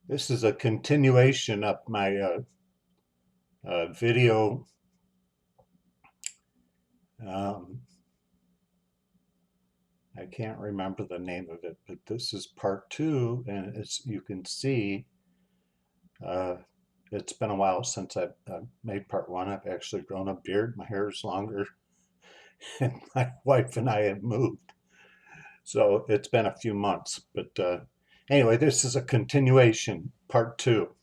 This is a continuation of my video. Um, I can't remember the name of it, but this is part two, and as you can see, uh, it's been a while since I've made part one. I've actually grown a beard. My hair is longer, and my wife and I have moved, so it's been a few months. But anyway, this is a continuation, part two,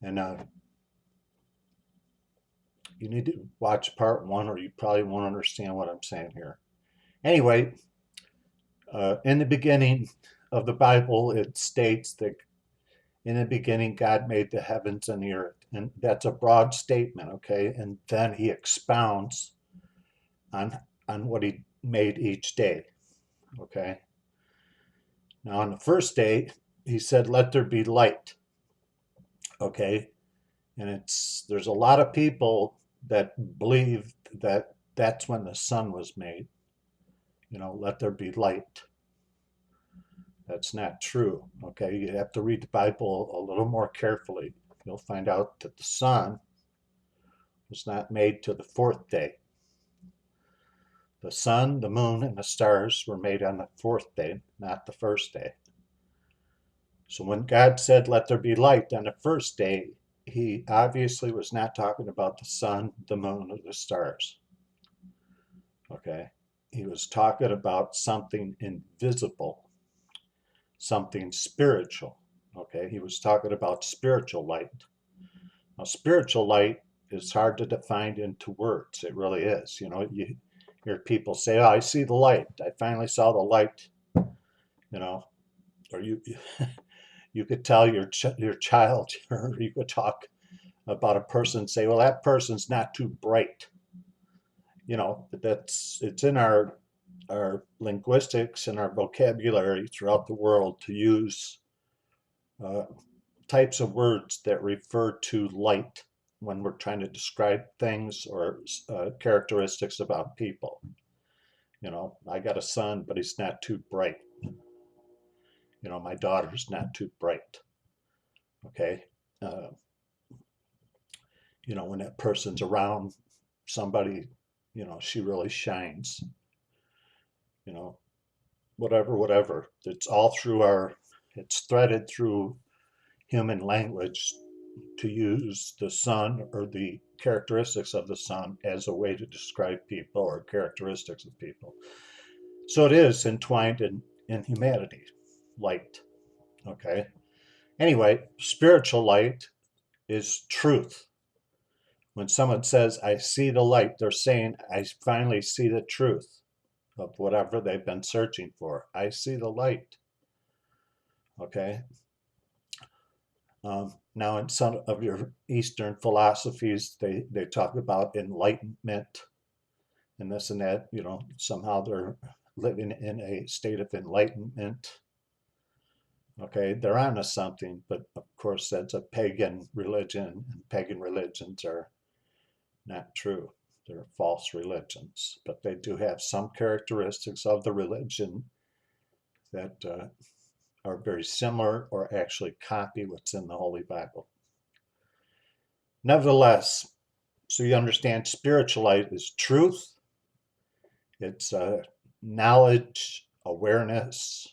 and you need to watch part one, or you probably won't understand what I'm saying here. Anyway, in the beginning of the Bible, it states that in the beginning, God made the heavens and the earth. And that's a broad statement, okay? And then he expounds on, on what he made each day, okay? Now, on the first day, he said, let there be light, okay? And there's a lot of people that believe that that's when the sun was made. Let there be light. That's not true. Okay, you have to read the Bible a little more carefully. You'll find out that the sun was not made till the fourth day. The sun, the moon, and the stars were made on the fourth day, not the first day. So when God said, let there be light on the first day, he obviously was not talking about the sun, the moon, or the stars. Okay, he was talking about something invisible, something spiritual. Okay, he was talking about spiritual light. Now, spiritual light is hard to define into words. It really is. You hear people say, "Oh, I see the light. I finally saw the light." You know, or you could tell your child, or you could talk about a person, say, "Well, that person's not too bright." It's in our linguistics and our vocabulary throughout the world to use uh, types of words that refer to light when we're trying to describe things or characteristics about people. I got a son, but he's not too bright. My daughter's not too bright. Okay. Uh, when that person's around somebody, she really shines, you know, whatever. It's threaded through human language to use the sun or the characteristics of the sun as a way to describe people or characteristics of people. So it is entwined in humanity, light. Okay. Anyway, spiritual light is truth. When someone says, I see the light, they're saying, I finally see the truth of whatever they've been searching for. I see the light. Okay. Now, in some of your Eastern philosophies, they talk about enlightenment and this and that. Somehow they're living in a state of enlightenment. Okay, they're onto something, but of course, that's a pagan religion, and pagan religions are not true. They're false religions, but they do have some characteristics of the religion that are very similar or actually copy what's in the Holy Bible. Nevertheless, so you understand, spiritual light is truth, it's knowledge, awareness,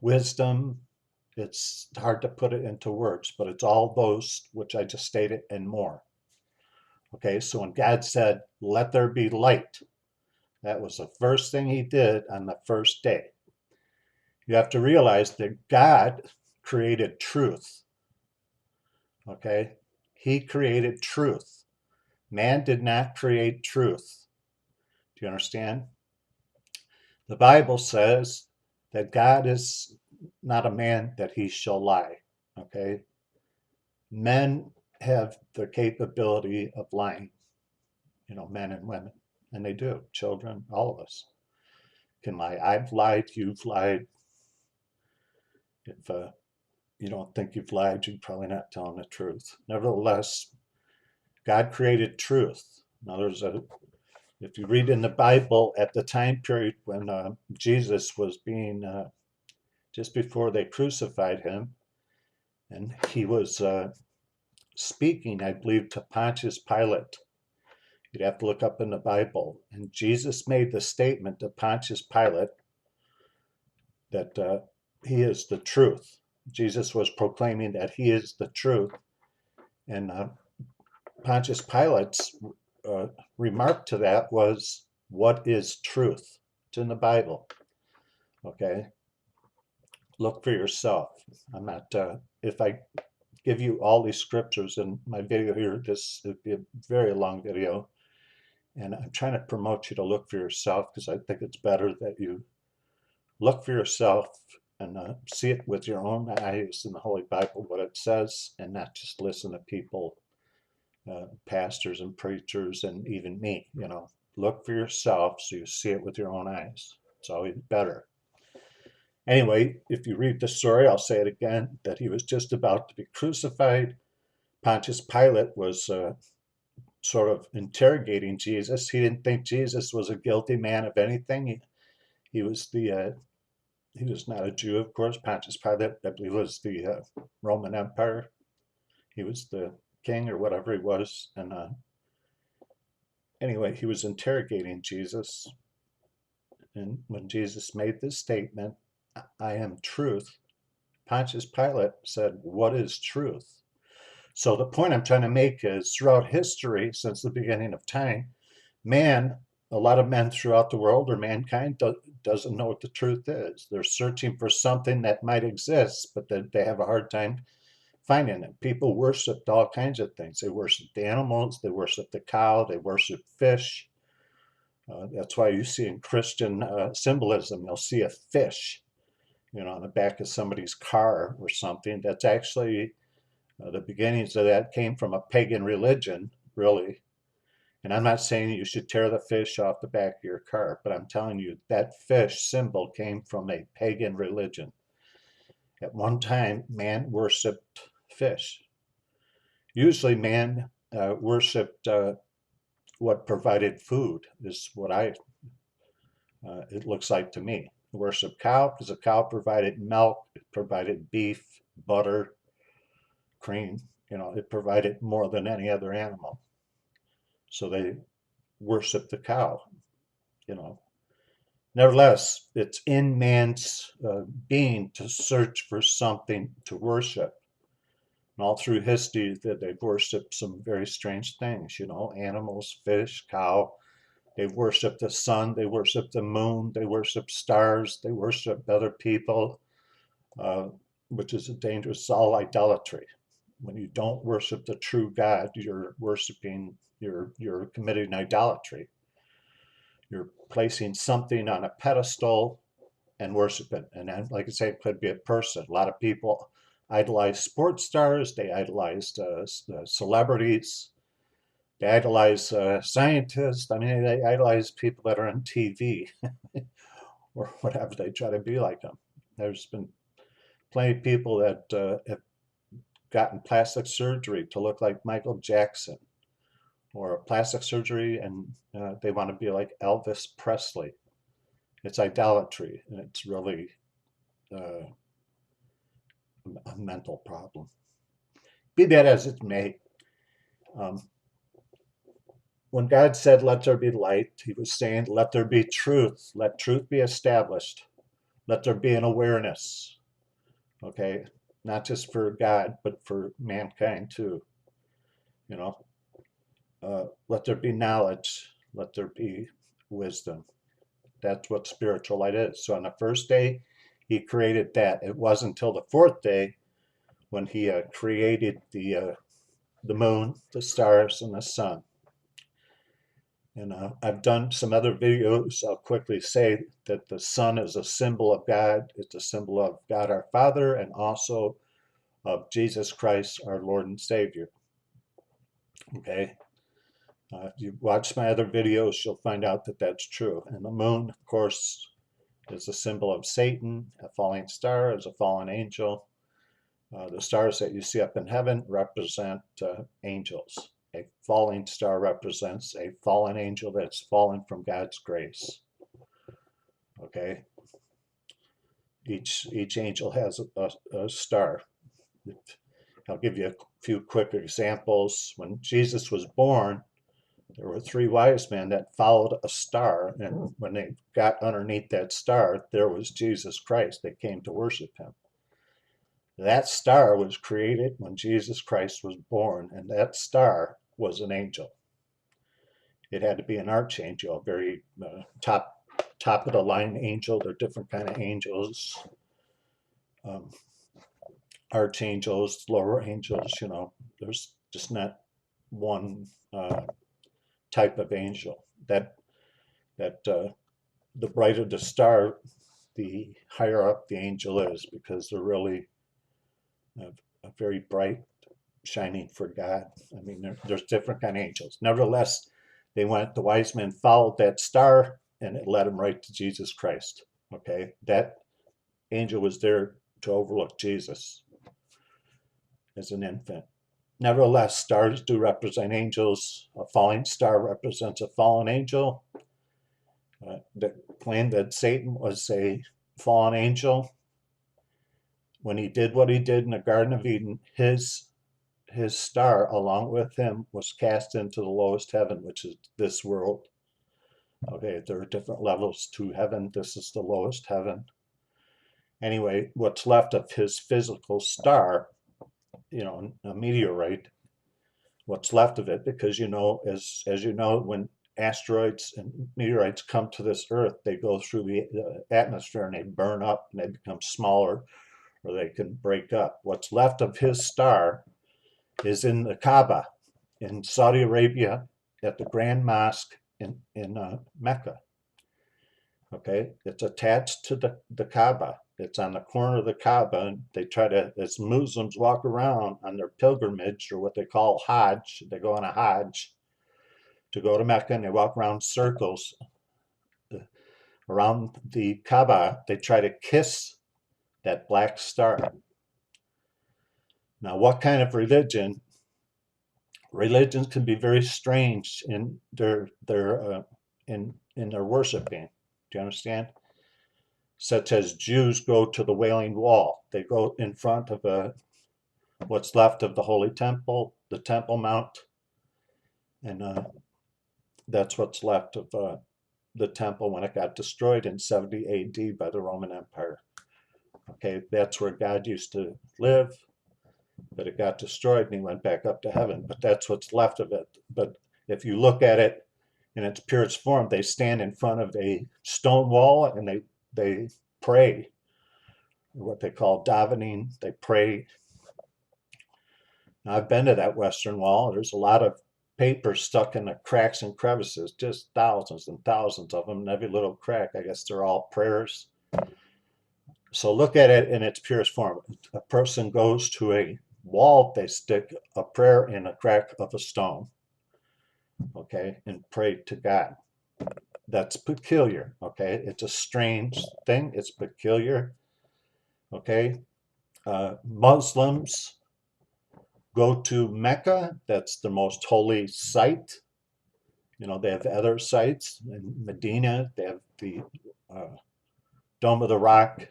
wisdom. It's hard to put it into words, but it's all those which I just stated and more. Okay, so when God said, let there be light, that was the first thing he did on the first day. You have to realize that God created truth. Okay, he created truth. Man did not create truth. Do you understand? The Bible says that God is not a man that he shall lie. Okay, men have the capability of lying, men and women, and they do. Children, all of us can lie. I've lied, you've lied. If you don't think you've lied, you're probably not telling the truth. Nevertheless, God created truth. Now, if you read in the Bible at the time period when Jesus was being just before they crucified him. And he was speaking, I believe, to Pontius Pilate. You'd have to look up in the Bible. And Jesus made the statement to Pontius Pilate that he is the truth. Jesus was proclaiming that he is the truth. And Pontius Pilate's remark to that was, "What is truth?" It's in the Bible. Okay? Look for yourself. I'm not, if I give you all these scriptures in my video here, this would be a very long video. And I'm trying to promote you to look for yourself because I think it's better that you look for yourself and see it with your own eyes in the Holy Bible, what it says, and not just listen to people, pastors and preachers, and even me. Look for yourself so you see it with your own eyes. It's always better. Anyway, if you read the story, I'll say it again, that he was just about to be crucified. Pontius Pilate was sort of interrogating Jesus. He didn't think Jesus was a guilty man of anything. He was not a Jew, of course. Pontius Pilate, I believe, was the Roman Empire. He was the king or whatever he was. And anyway, he was interrogating Jesus. And when Jesus made this statement, "I am truth," Pontius Pilate said, "What is truth?" So the point I'm trying to make is throughout history, since the beginning of time, a lot of men throughout the world, or mankind, doesn't know what the truth is. They're searching for something that might exist, but they have a hard time finding it. People worshiped all kinds of things. They worshiped the animals, they worshiped the cow, they worshiped fish. That's why you see in Christian symbolism, you'll see a fish, on the back of somebody's car or something. That's actually the beginnings of that came from a pagan religion, really. And I'm not saying you should tear the fish off the back of your car, but I'm telling you that fish symbol came from a pagan religion. At one time, man worshipped fish. Usually, man worshipped what provided food, is what it looks like to me. Worship cow because a cow provided milk, it provided beef, butter, cream. It provided more than any other animal. So they worship the cow. Nevertheless, it's in man's being to search for something to worship. And all through history, they've worshipped some very strange things. Animals, fish, cow. They worship the sun. They worship the moon. They worship stars. They worship other people, which is a dangerous, all idolatry. When you don't worship the true God, you're committing idolatry. You're placing something on a pedestal and worship it. And then, like I say, it could be a person. A lot of people idolize sports stars. They idolize celebrities. They idolize scientists. I mean, they idolize people that are on TV or whatever. They try to be like them. There's been plenty of people that have gotten plastic surgery to look like Michael Jackson, or plastic surgery, and they want to be like Elvis Presley. It's idolatry, and it's really a mental problem. Be that as it may, when God said, "Let there be light," he was saying, "Let there be truth. Let truth be established. Let there be an awareness." Okay? Not just for God, but for mankind too. Let there be knowledge. Let there be wisdom. That's what spiritual light is. So on the first day, he created that. It wasn't until the fourth day when he created the moon, the stars, and the sun. And I've done some other videos. I'll quickly say that the sun is a symbol of God. It's a symbol of God our Father, and also of Jesus Christ, our Lord and Savior. Okay? If you watch my other videos, you'll find out that that's true. And the moon, of course, is a symbol of Satan. A falling star is a fallen angel. The stars that you see up in heaven represent angels. A falling star represents a fallen angel that's fallen from God's grace. Okay? Each angel has a star. I'll give you a few quick examples. When Jesus was born, there were three wise men that followed a star, and when they got underneath that star, there was Jesus Christ. They came to worship him. That star was created when Jesus Christ was born, and that star was an angel. It had to be an archangel, a very top of the line angel. There are different kind of angels, um, archangels, lower angels. There's just not one type of angel. That the brighter the star, the higher up the angel is, because they're really a very bright, shining for God. I mean, there's different kind of angels. Nevertheless, the wise men followed that star, and it led them right to Jesus Christ. Okay, that angel was there to overlook Jesus as an infant. Nevertheless, stars do represent angels. A falling star represents a fallen angel. The claim that Satan was a fallen angel. When he did what he did in the Garden of Eden, his star, along with him, was cast into the lowest heaven, which is this world. Okay, there are different levels to heaven. This is the lowest heaven. Anyway, what's left of his physical star, a meteorite, what's left of it, because as you know, when asteroids and meteorites come to this earth, they go through the atmosphere and they burn up and they become smaller, or they can break up. What's left of his star is in the Kaaba in Saudi Arabia, at the Grand Mosque in Mecca. Okay, it's attached to the Kaaba. It's on the corner of the Kaaba, and they try to, as Muslims walk around on their pilgrimage, or what they call Hajj, they go on a Hajj to go to Mecca, and they walk around circles around the Kaaba. They try to kiss that black star. Now, what kind of religions can be very strange in their worshiping. Do you understand? Such as Jews go to the Wailing Wall. They go in front of what's left of the Holy Temple, the Temple Mount, and that's what's left of the temple when it got destroyed in 70 AD by the Roman Empire. Okay, that's where God used to live, but it got destroyed and he went back up to heaven. But that's what's left of it. But if you look at it in its purest form, they stand in front of a stone wall and they pray, what they call davening. They pray. Now, I've been to that Western Wall. There's a lot of paper stuck in the cracks and crevices, just thousands and thousands of them in every little crack. I guess they're all prayers. So look at it in its purest form. A person goes to a wall, they stick a prayer in a crack of a stone, okay, and pray to God. That's peculiar, okay? It's a strange thing. It's peculiar, okay? Muslims go to Mecca. That's the most holy site. They have other sites in Medina. They have the Dome of the Rock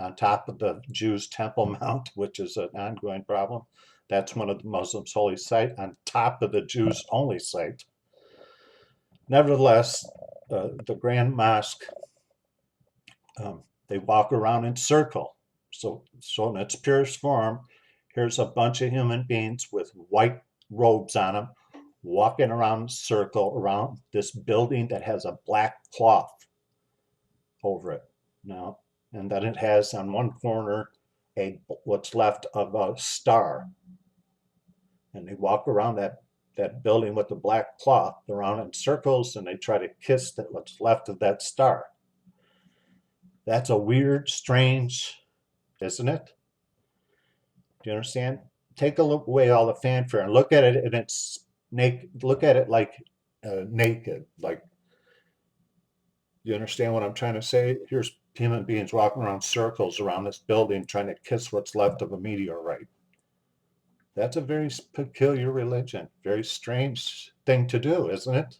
on top of the Jews' Temple Mount, which is an ongoing problem. That's one of the Muslims' holy site on top of the Jews' only site. Nevertheless, the Grand Mosque, they walk around in circle. So in its purest form, here's a bunch of human beings with white robes on them, walking around in a circle around this building that has a black cloth over it. Now, and then it has on one corner what's left of a star. And they walk around that building with the black cloth around in circles, and they try to kiss what's left of that star. That's a weird, strange, isn't it? Do you understand? Take a look away all the fanfare and look at it, and it's naked. Look at it like naked. Like, you understand what I'm trying to say? Here's human beings walking around circles around this building trying to kiss what's left of a meteorite. That's a very peculiar religion, very strange thing to do, isn't it?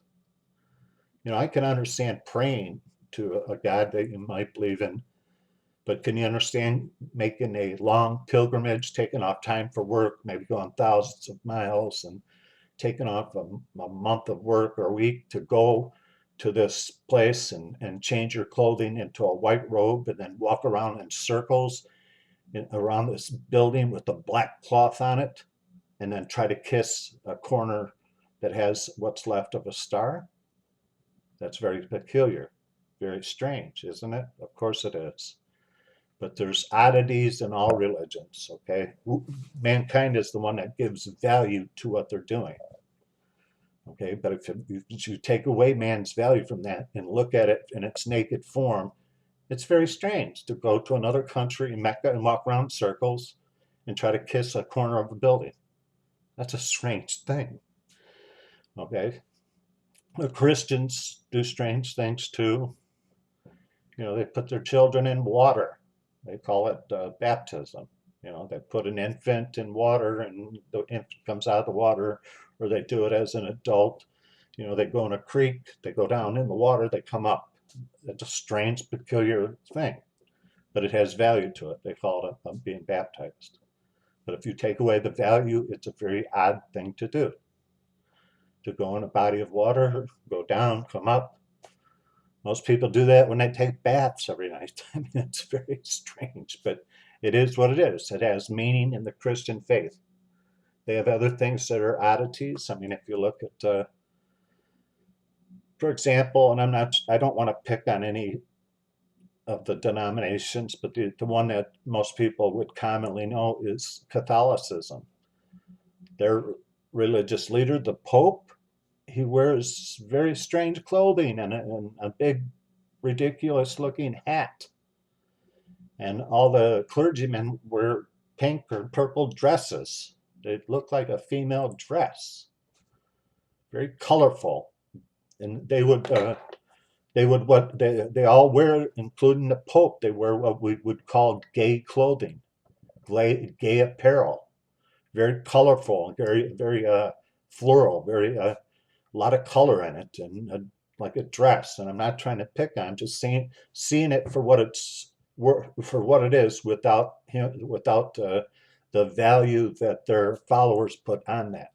I can understand praying to a God that you might believe in But can you understand making a long pilgrimage, taking off time for work, maybe going thousands of miles and taking off a month of work or a week to go to this place and change your clothing into a white robe and then walk around in circles around this building with a black cloth on it and then try to kiss a corner that has what's left of a star? That's very peculiar, very strange, isn't it? Of course it is. But there's oddities in all religions, okay? Mankind is the one that gives value to what they're doing, okay? But if you take away man's value from that and look at it in its naked form, it's very strange to go to another country, Mecca, and walk around in circles and try to kiss a corner of a building. That's a strange thing, okay? The Christians do strange things too. You know, they put their children in water. They call it baptism. You know, they put an infant in water and the infant comes out of the water, or they do it as an adult. You know, they go in a creek, they go down in the water, they come up. It's a strange, peculiar thing, but it has value to it. They call it being baptized. But if you take away the value, it's a very odd thing to do. To go in a body of water, go down, come up. Most people do that when they take baths every night. I mean, it's very strange, but it is what it is. It has meaning in the Christian faith. They have other things that are oddities. I mean, if you look at, for example, and I don't want to pick on any of the denominations, but the one that most people would commonly know is Catholicism. Their religious leader, the Pope, he wears very strange clothing and a big, ridiculous looking hat. And all the clergymen wear pink or purple dresses. They look like a female dress, very colorful. And they all wear, including the Pope, they wear what we would call gay clothing, gay apparel, very colorful, very floral, very a lot of color in it, and like a dress. And I'm not trying to pick on, just seeing it for what it is, without the value that their followers put on that.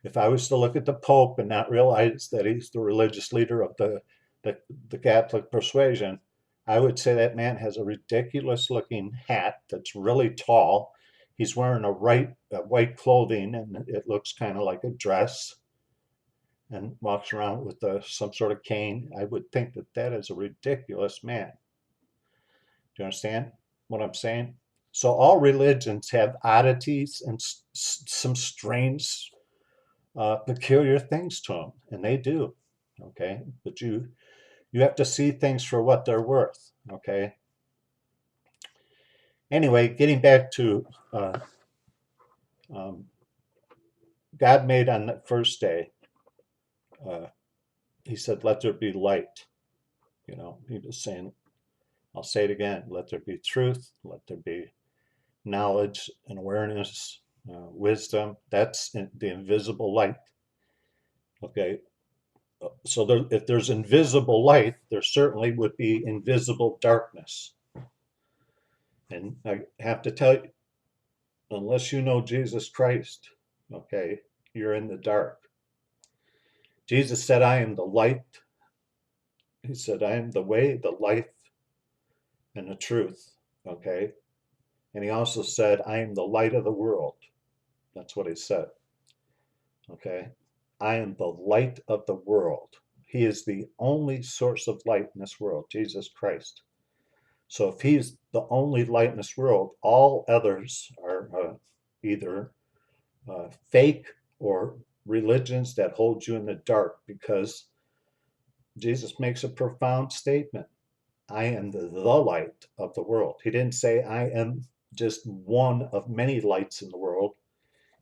If I was to look at the Pope and not realize that he's the religious leader of the Catholic persuasion, I would say that man has a ridiculous looking hat that's really tall. He's wearing a white clothing and it looks kind of like a dress, and walks around with some sort of cane. I would think that that is a ridiculous man. Do you understand what I'm saying? So all religions have oddities and some strange, peculiar things to them, and they do. Okay, but you have to see things for what they're worth. Okay. Anyway, getting back to um, God made on the first day. He said, "Let there be light." You know, he was saying, I'll say it again, let there be truth, let there be knowledge and awareness, wisdom. That's the invisible light. Okay. So if there's invisible light, there certainly would be invisible darkness. And I have to tell you, unless you know Jesus Christ, okay, you're in the dark. Jesus said, I am the light. He said, I am the way, the life, and the truth. Okay. And he also said, I am the light of the world. That's what he said. Okay. I am the light of the world. He is the only source of light in this world, Jesus Christ. So if he's the only light in this world, all others are either fake or religions that hold you in the dark, because Jesus makes a profound statement. I am the light of the world. He didn't say I am just one of many lights in the world.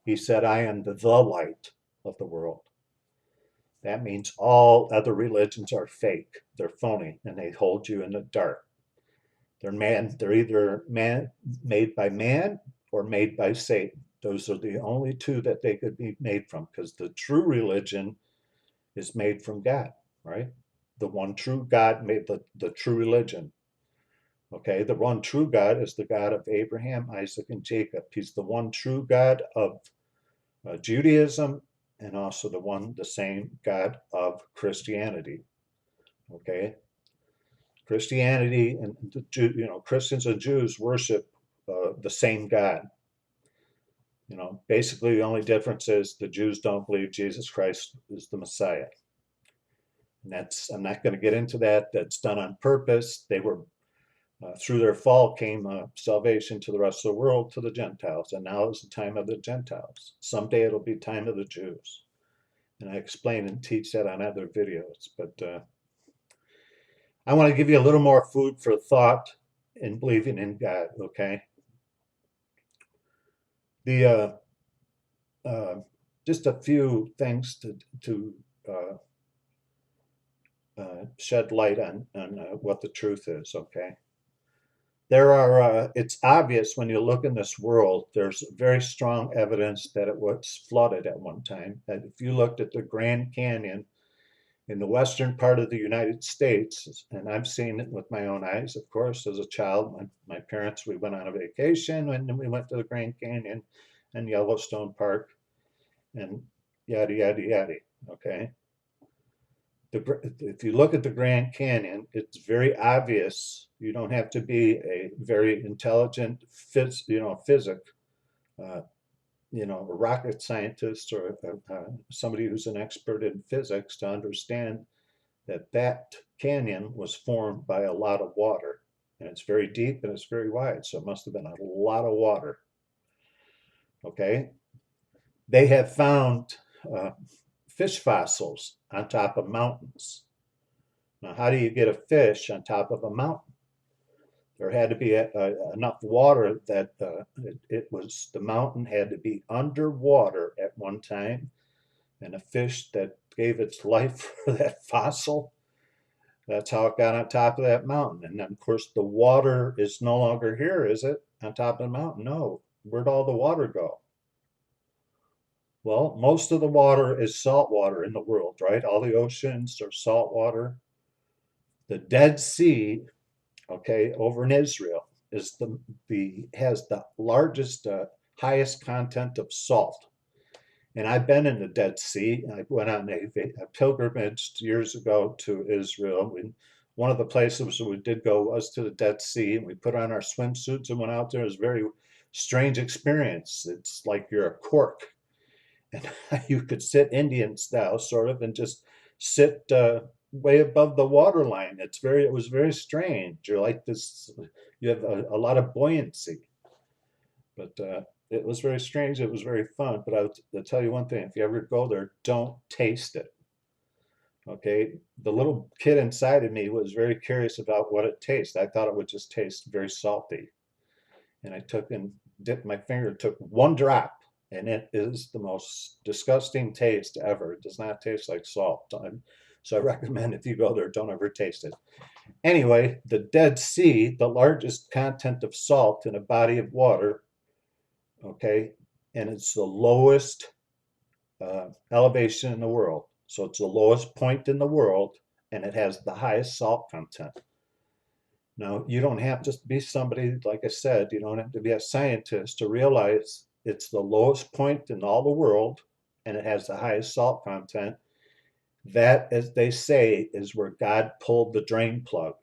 He said I am the light of the world. That means all other religions are fake, they're phony, and they hold you in the dark. They're either made by man or made by Satan. Those are the only two that they could be made from, because the true religion is made from God, right? The one true God made the true religion. Okay, the one true God is the God of Abraham, Isaac, and Jacob. He's the one true God of Judaism, and also the same God of Christianity. Okay, Christianity and Christians and Jews worship the same God. Basically the only difference is the Jews don't believe Jesus Christ is the Messiah. And I'm not going to get into that. That's done on purpose. They were through their fall came salvation to the rest of the world, to the Gentiles, and now is the time of the Gentiles. Someday it'll be time of the Jews, and I explain and teach that on other videos. But I want to give you a little more food for thought in believing in God. Okay, the just a few things to uh, shed light on what the truth is. Okay. It's obvious when you look in this world, there's very strong evidence that it was flooded at one time. And if you looked at the Grand Canyon in the western part of the United States, and I've seen it with my own eyes, of course, as a child, my parents, we went on a vacation and we went to the Grand Canyon and Yellowstone Park and yada, yada, yada. Okay. If you look at the Grand Canyon, it's very obvious. You don't have to be a very intelligent physic, uh, a rocket scientist or somebody who's an expert in physics to understand that that canyon was formed by a lot of water. And it's very deep and it's very wide, so it must have been a lot of water. Okay? They have found fish fossils on top of mountains. Now, how do you get a fish on top of a mountain? There had to be enough water that the mountain had to be underwater at one time, and a fish that gave its life for that fossil, that's how it got on top of that mountain. And then, of course, the water is no longer here, is it? On top of the mountain? No. Where'd all the water go? Well, most of the water is salt water in the world, right? All the oceans are salt water. The Dead Sea, okay, over in Israel, is has the largest, highest content of salt. And I've been in the Dead Sea. I went on a pilgrimage years ago to Israel. One of the places we did go was to the Dead Sea, and we put on our swimsuits and went out there. It was a very strange experience. It's like you're a cork, and you could sit Indian style, sort of, and just sit way above the water line. It was very strange. You're like this. You have a lot of buoyancy, but it was very strange. It was very fun. But I'll tell you one thing: if you ever go there, don't taste it. Okay, the little kid inside of me was very curious about what it tastes. I thought it would just taste very salty, and I took and dipped my finger, took one drop, and it is the most disgusting taste ever. It does not taste like salt. So I recommend if you go there, don't ever taste it. Anyway, the Dead Sea, the largest content of salt in a body of water, okay, and it's the lowest elevation in the world. So it's the lowest point in the world, and it has the highest salt content. Now, you don't have to be somebody, like I said, you don't have to be a scientist to realize it's the lowest point in all the world and it has the highest salt content. That, as they say, is where God pulled the drain plug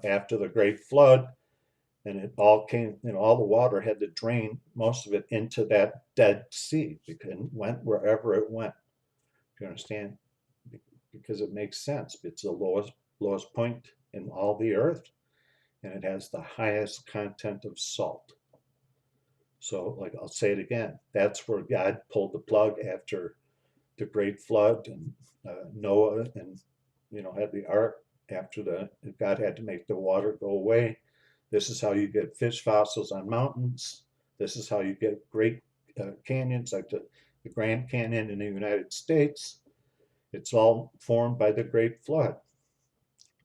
after the great flood, and it all came, all the water had to drain most of it into that Dead Sea because it went wherever it went. Do you understand? Because it makes sense. It's the lowest point in all the earth, and it has the highest content of salt. So, like I'll say it again, that's where God pulled the plug after the great flood, and Noah, and had the ark after God had to make the water go away. This is how you get fish fossils on mountains. This is how you get great canyons like the Grand Canyon in the United States. It's all formed by the Great Flood.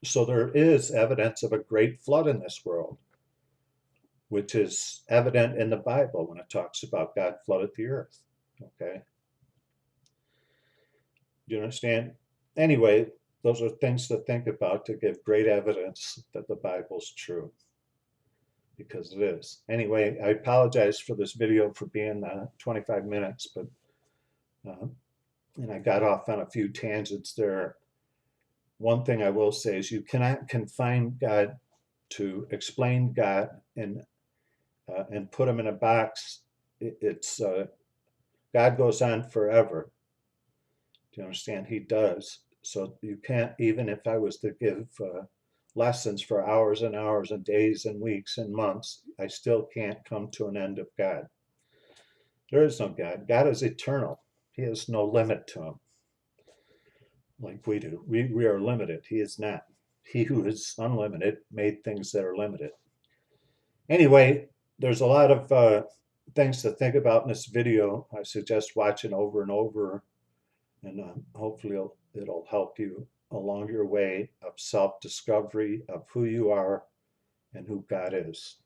So there is evidence of a great flood in this world, which is evident in the Bible when it talks about God flooded the earth. Okay? Do you understand? Anyway, those are things to think about to give great evidence that the Bible's true. because it is. Anyway, I apologize for this video for being 25 minutes, but and I got off on a few tangents there. One thing I will say is you cannot confine God to explain God and put him in a box. It's God goes on forever. Do you understand? He does. So you can't, even if I was to give lessons for hours and hours and days and weeks and months, I still can't come to an end of God. There is no God. God is eternal. He has no limit to him like we do. We are limited. He is not. He who is unlimited made things that are limited. Anyway, there's a lot of things to think about in this video. I suggest watching over and over, and hopefully it'll help you along your way of self-discovery of who you are and who God is.